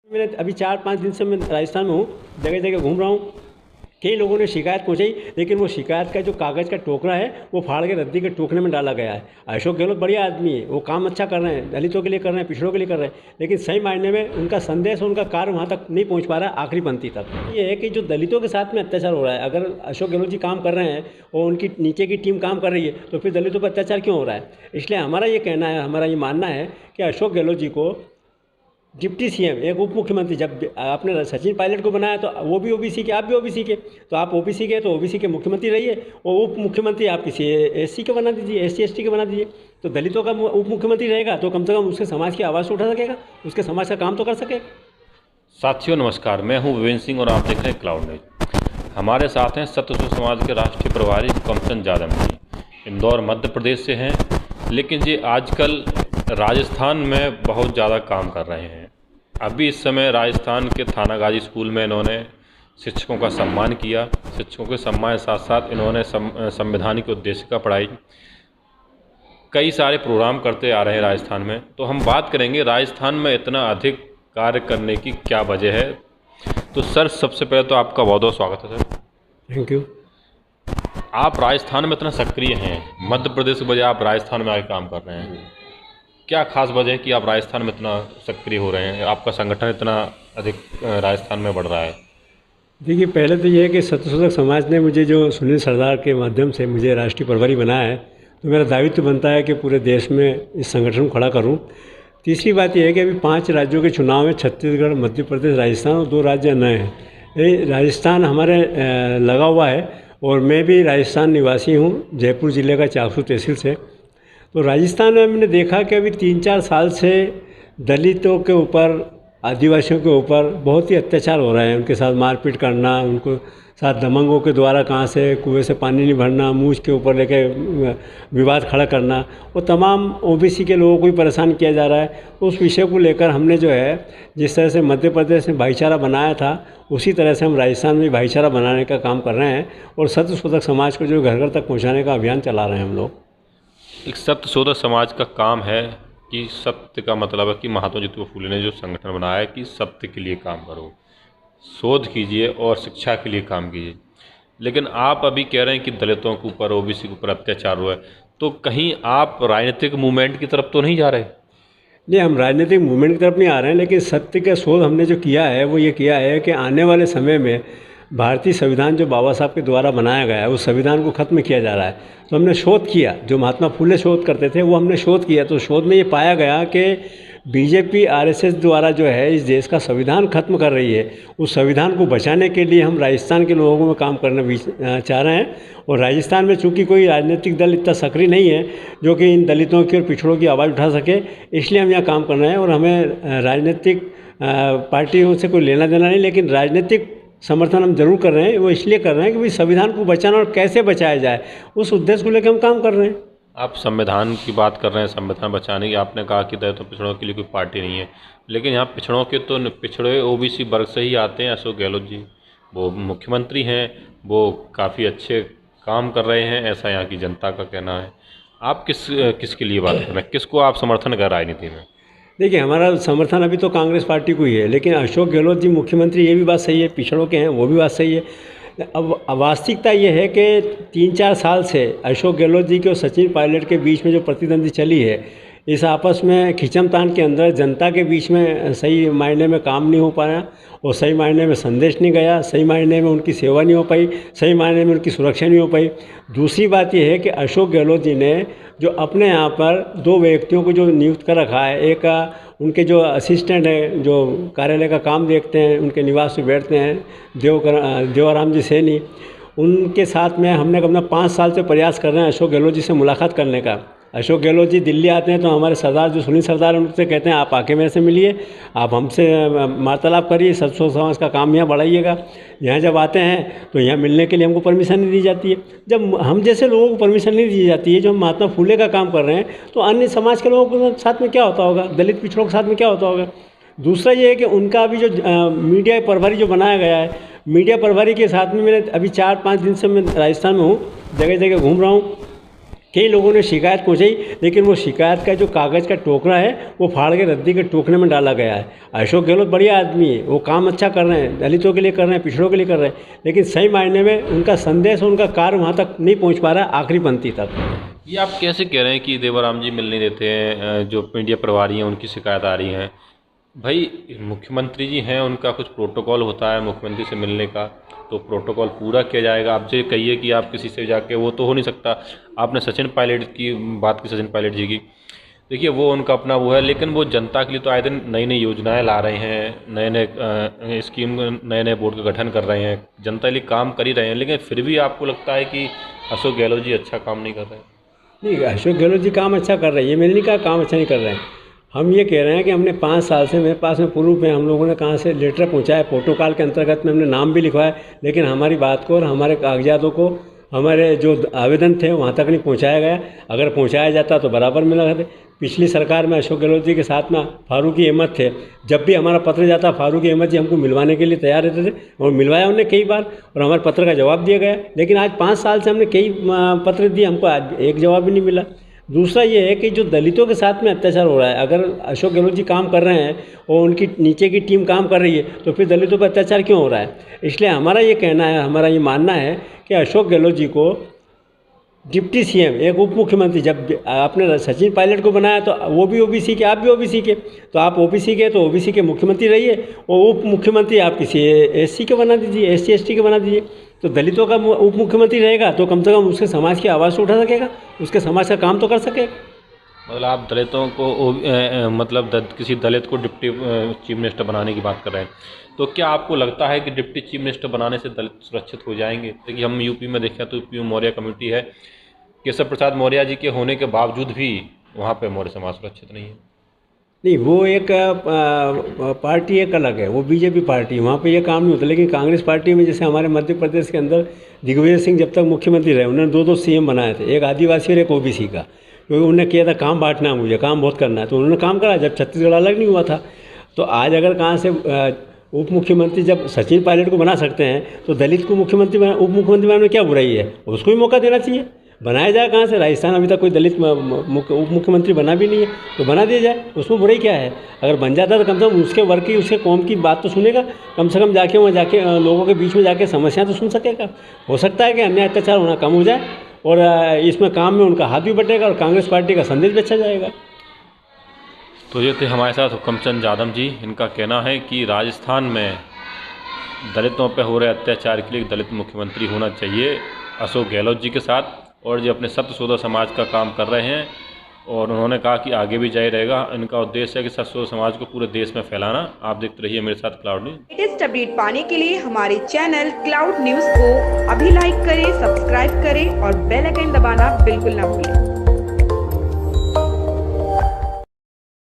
मैंने अभी 4-5 दिन से मैं राजस्थान में हूँ, जगह जगह घूम रहा हूँ। कई लोगों ने शिकायत पहुँचाई, लेकिन वो शिकायत का जो कागज़ का टोकरा है वो फाड़ के रद्दी के टोकरे में डाला गया है। अशोक गहलोत बढ़िया आदमी है, वो काम अच्छा कर रहे हैं, दलितों के लिए कर रहे हैं, पिछड़ों के लिए कर रहे हैं, लेकिन सही मायने में उनका संदेश और उनका कार्य वहाँ तक नहीं पहुँच पा रहा है, आखिरी पंक्ति तक। ये है कि जो दलितों के साथ में अत्याचार हो रहा है, अगर अशोक गहलोत जी काम कर रहे हैं और उनकी नीचे की टीम काम कर रही है, तो फिर दलितों पर अत्याचार क्यों हो रहा है? इसलिए हमारा ये कहना है, हमारा ये मानना है कि अशोक गहलोत जी को डिप्टी सीएम, एक उप मुख्यमंत्री, जब आपने सचिन पायलट को बनाया तो वो भी ओबीसी के, आप भी ओबीसी के, तो आप ओबीसी के तो ओबीसी के मुख्यमंत्री रहिए, और उप मुख्यमंत्री आप किसी एससी के बना दीजिए, एससी एसटी के बना दीजिए। तो दलितों का उप मुख्यमंत्री रहेगा तो कम से कम उसके समाज की आवाज़ उठा सकेगा, उसके समाज का काम तो कर सकेगा। साथियों नमस्कार, मैं हूं विवेन सिंह और आप देख रहे हैं क्लाउड न्यूज। हमारे साथ हैं सत्यशोधक समाज के राष्ट्रीय प्रभारी कमचंद यादव जी, इंदौर मध्य प्रदेश से हैं, लेकिन ये आजकल राजस्थान में बहुत ज़्यादा काम कर रहे हैं। अभी इस समय राजस्थान के थानागाजी स्कूल में इन्होंने शिक्षकों का सम्मान किया। शिक्षकों के सम्मान के साथ साथ इन्होंने संवैधानिक उद्देशिका पढ़ाई। कई सारे प्रोग्राम करते आ रहे हैं राजस्थान में। तो हम बात करेंगे राजस्थान में इतना अधिक कार्य करने की क्या वजह है। तो सर, सबसे पहले तो आपका बहुत बहुत स्वागत है सर। Thank you. आप राजस्थान में इतना सक्रिय हैं, मध्य प्रदेश के बजाय आप राजस्थान में आके काम कर रहे हैं, क्या खास वजह है कि आप राजस्थान में इतना सक्रिय हो रहे हैं, आपका संगठन इतना अधिक राजस्थान में बढ़ रहा है? देखिए, पहले तो ये है कि सत्यशोधक समाज ने मुझे जो सुनील सरदार के माध्यम से मुझे राष्ट्रीय प्रभारी बनाया है, तो मेरा दायित्व बनता है कि पूरे देश में इस संगठन को खड़ा करूं। तीसरी बात यह है कि अभी 5 राज्यों के चुनाव में छत्तीसगढ़, मध्य प्रदेश, राजस्थान और 2 राज्य नए हैं। ये राजस्थान हमारे लगा हुआ है और मैं भी राजस्थान निवासी हूँ, जयपुर ज़िले का चाकसू तहसील से। तो राजस्थान में मैंने देखा कि अभी 3-4 साल से दलितों के ऊपर, आदिवासियों के ऊपर बहुत ही अत्याचार हो रहा है। उनके साथ मारपीट करना, उनको साथ दबंगों के द्वारा कहाँ से कुएं से पानी नहीं भरना, मूछ के ऊपर लेके विवाद खड़ा करना, वो तमाम ओबीसी के लोगों को भी परेशान किया जा रहा है। उस विषय को लेकर हमने जो है, जिस तरह से मध्य प्रदेश में भाईचारा बनाया था, उसी तरह से हम राजस्थान में भाईचारा बनाने का काम कर रहे हैं और सत्यशोधक समाज को जो घर घर तक पहुँचाने का अभियान चला रहे हैं हम लोग। एक सत्यशोधक समाज का काम है कि सत्य का मतलब है कि महात्मा ज्योतिबा फुले ने जो संगठन बनाया है कि सत्य के लिए काम करो, शोध कीजिए और शिक्षा के लिए काम कीजिए। लेकिन आप अभी कह रहे हैं कि दलितों के ऊपर, ओबीसी के ऊपर अत्याचार हुआ है, तो कहीं आप राजनीतिक मूवमेंट की तरफ तो नहीं जा रहे? नहीं, हम राजनीतिक मूवमेंट की तरफ नहीं आ रहे हैं, लेकिन सत्य का शोध हमने जो किया है वो ये किया है कि आने वाले समय में भारतीय संविधान जो बाबा साहब के द्वारा बनाया गया है, उस संविधान को ख़त्म किया जा रहा है। तो हमने शोध किया, जो महात्मा फुले शोध करते थे वो हमने शोध किया। तो शोध में ये पाया गया कि बीजेपी आरएसएस द्वारा जो है इस देश का संविधान खत्म कर रही है। उस संविधान को बचाने के लिए हम राजस्थान के लोगों में काम करना चाह रहे हैं। और राजस्थान में चूँकि कोई राजनीतिक दल इतना सक्रिय नहीं है जो कि इन दलितों की और पिछड़ों की आवाज़ उठा सके, इसलिए हम यहाँ काम कर रहे हैं। और हमें राजनीतिक पार्टियों से कोई लेना देना नहीं, लेकिन राजनीतिक समर्थन हम जरूर कर रहे हैं। वो इसलिए कर रहे हैं कि भाई संविधान को बचाना और कैसे बचाया जाए, उस उद्देश्य को लेकर हम काम कर रहे हैं। आप संविधान की बात कर रहे हैं, संविधान बचाने की। आपने कहा कि दलितों पिछड़ों के लिए कोई पार्टी नहीं है, लेकिन यहाँ पिछड़ों के तो पिछड़े ओबीसी वर्ग से ही आते हैं। अशोक गहलोत जी वो मुख्यमंत्री हैं, वो काफ़ी अच्छे काम कर रहे हैं, ऐसा यहाँ की जनता का कहना है। आप किसके लिए बात कर रहे हैं, किसको आप समर्थन कर राजनीति में? देखिए, हमारा समर्थन अभी तो कांग्रेस पार्टी को ही है, लेकिन अशोक गहलोत जी मुख्यमंत्री, ये भी बात सही है, पिछड़ों के हैं, वो भी बात सही है। अब वास्तविकता ये है कि 3-4 साल से अशोक गहलोत जी के और सचिन पायलट के बीच में जो प्रतिद्वंदी चली है, इस आपस में खिंचमतान के अंदर जनता के बीच में सही मायने में काम नहीं हो पाया और सही मायने में संदेश नहीं गया, सही मायने में उनकी सेवा नहीं हो पाई, सही मायने में उनकी सुरक्षा नहीं हो पाई। दूसरी बात यह है कि अशोक गहलोत जी ने जो अपने यहाँ पर 2 व्यक्तियों को जो नियुक्त कर रखा है, एक उनके जो असिस्टेंट हैं, जो कार्यालय का काम देखते हैं, उनके निवास पे बैठते हैं, देवाराम जी सैनी, उनके साथ में हमने अपना 5 साल से प्रयास कर रहे हैं अशोक गहलोत जी से मुलाकात करने का। अशोक गहलोत जी दिल्ली आते हैं तो हमारे सरदार जो सुनील सरदार, उनसे कहते हैं आप आके मेरे से मिलिए, आप हमसे वार्तालाप करिए, सत्यशोधक समाज का काम यहाँ बढ़ाइएगा। यहाँ जब आते हैं तो यहाँ मिलने के लिए हमको परमिशन नहीं दी जाती है। जब हम जैसे लोगों को परमिशन नहीं दी जाती है, जो हम महात्मा फुले का काम कर रहे हैं, तो अन्य समाज के लोगों के साथ में क्या होता होगा, दलित पिछड़ों के साथ में क्या होता होगा। दूसरा ये है कि उनका अभी जो मीडिया प्रभारी जो बनाया गया है, मीडिया प्रभारी के साथ में मैंने अभी 4-5 दिन से मैं राजस्थान में हूँ, जगह जगह घूम रहा हूँ। कई लोगों ने शिकायत पहुंचाई, लेकिन वो शिकायत का जो कागज़ का टोकरा है वो फाड़ के रद्दी के टोकरे में डाला गया है। अशोक गहलोत बढ़िया आदमी है, वो काम अच्छा कर रहे हैं, दलितों के लिए कर रहे हैं, पिछड़ों के लिए कर रहे हैं, लेकिन सही मायने में उनका संदेश और उनका कार्य वहाँ तक नहीं पहुँच पा रहा है, आखिरी पंक्ति तक। ये आप कैसे कह रहे हैं कि देवाराम जी मिल नहीं देते हैं, जो मीडिया प्रभारी हैं उनकी शिकायत आ रही हैं? भाई मुख्यमंत्री जी हैं, उनका कुछ प्रोटोकॉल होता है मुख्यमंत्री से मिलने का, तो प्रोटोकॉल पूरा किया जाएगा। आप जो कहिए कि आप किसी से जाके, वो तो हो नहीं सकता। आपने सचिन पायलट की बात की, सचिन पायलट जी की, देखिए वो उनका अपना वो है, लेकिन वो जनता के लिए तो आए दिन नई नई योजनाएं ला रहे हैं, नए नए स्कीम, नए नए बोर्ड का गठन कर रहे हैं, जनता के लिए काम कर ही रहे हैं, लेकिन फिर भी आपको लगता है कि अशोक गहलोत जी अच्छा काम नहीं कर रहे हैं? नहीं, अशोक गहलोत जी काम अच्छा कर रहे हैं, ये मैंने नहीं कहा काम अच्छा नहीं कर रहे हैं। हम ये कह रहे हैं कि हमने 5 साल से, मेरे पास में पूर्व में हम लोगों ने कहाँ से लेटर पहुँचाया, प्रोटोकॉल के अंतर्गत में हमने नाम भी लिखवाया, लेकिन हमारी बात को और हमारे कागजातों को, हमारे जो आवेदन थे वहाँ तक नहीं पहुँचाया गया। अगर पहुँचाया जाता तो बराबर मिला करते। पिछली सरकार में अशोक गहलोत जी के साथ में फारूकी अहमद थे, जब भी हमारा पत्र जाता फारूकी अहमद जी हमको मिलवाने के लिए तैयार रहते थे, और मिलवाया उन्होंने कई बार, और हमारे पत्र का जवाब दिया गया। लेकिन आज 5 साल से हमने कई पत्र दिए, हमको आज एक जवाब भी नहीं मिला। दूसरा ये है कि जो दलितों के साथ में अत्याचार हो रहा है, अगर अशोक गहलोत जी काम कर रहे हैं और उनकी नीचे की टीम काम कर रही है, तो फिर दलितों पर अत्याचार क्यों हो रहा है? इसलिए हमारा ये कहना है, हमारा ये मानना है कि अशोक गहलोत जी को डिप्टी सीएम, एक उप मुख्यमंत्री, जब आपने सचिन पायलट को बनाया तो वो भी ओबीसी के, आप भी ओबीसी के, तो आप ओबीसी के, तो ओबीसी के मुख्यमंत्री रहिए, और उप मुख्यमंत्री आप किसी एससी के बना दीजिए, एससी एसटी के बना दीजिए। तो दलितों का उप मुख्यमंत्री रहेगा तो कम से कम उसके समाज की आवाज़ तो उठा सकेगा, उसके समाज का काम तो कर सकेगा। मतलब आप दलितों को मतलब किसी दलित को डिप्टी चीफ मिनिस्टर बनाने की बात कर रहे हैं, तो क्या आपको लगता है कि डिप्टी चीफ मिनिस्टर बनाने से दलित सुरक्षित हो जाएंगे? देखिए हम यूपी में देखें तो यूपी में मौर्य कमेटी है, केशव प्रसाद मौर्य जी के होने के बावजूद भी वहाँ पे मौर्य समाज सुरक्षित नहीं है। नहीं, वो एक पार्टी एक अलग है, वो बीजेपी पार्टी, वहाँ पे ये काम नहीं होता। लेकिन कांग्रेस पार्टी में, जैसे हमारे मध्य प्रदेश के अंदर दिग्विजय सिंह जब तक मुख्यमंत्री रहे, उन्होंने 2 सीएम बनाए थे, एक आदिवासी और एक ओबीसी का, क्योंकि उन्होंने किया था काम बांटना है, मुझे काम बहुत करना है, तो उन्होंने काम करा जब छत्तीसगढ़ अलग नहीं हुआ था। तो आज अगर कहाँ से उप मुख्यमंत्री जब सचिन पायलट को बना सकते हैं, तो दलित को मुख्यमंत्री उप मुख्यमंत्री बनाने में क्या बुराई है? उसको भी मौका देना चाहिए। बनाया जाए कहाँ से? राजस्थान अभी तक कोई दलित उप मुख्यमंत्री बना भी नहीं है, तो बना दिया जाए, उसमें बुराई क्या है? अगर बन जाता तो कम से कम उसके वर्ग की, उसके कौम की बात तो सुनेगा, कम से कम जाके वहाँ जाके लोगों के बीच में जाके समस्याएं तो सुन सकेगा। हो सकता है कि अन्याय अत्याचार होना कम हो जाए, और इसमें काम में उनका हाथ भी बटेगा, और कांग्रेस पार्टी का संदेश भी अच्छा जाएगा। तो ये थे हमारे साथ हुक्मचंद जाधव जी। इनका कहना है कि राजस्थान में दलितों पर हो रहे अत्याचार के लिए दलित मुख्यमंत्री होना चाहिए अशोक गहलोत जी के साथ, और जो अपने सत्यशोधक समाज का काम कर रहे हैं, और उन्होंने कहा कि आगे भी जारी रहेगा। इनका उद्देश्य है कि सत्यशोधक समाज को पूरे देश में फैलाना। आप देखते रहिए मेरे साथ क्लाउड न्यूज़। लेटेस्ट अपडेट पाने के लिए हमारे चैनल क्लाउड न्यूज़ को अभी लाइक करें, सब्सक्राइब करें और बेल आइकन दबाना बिल्कुल ना भूलें।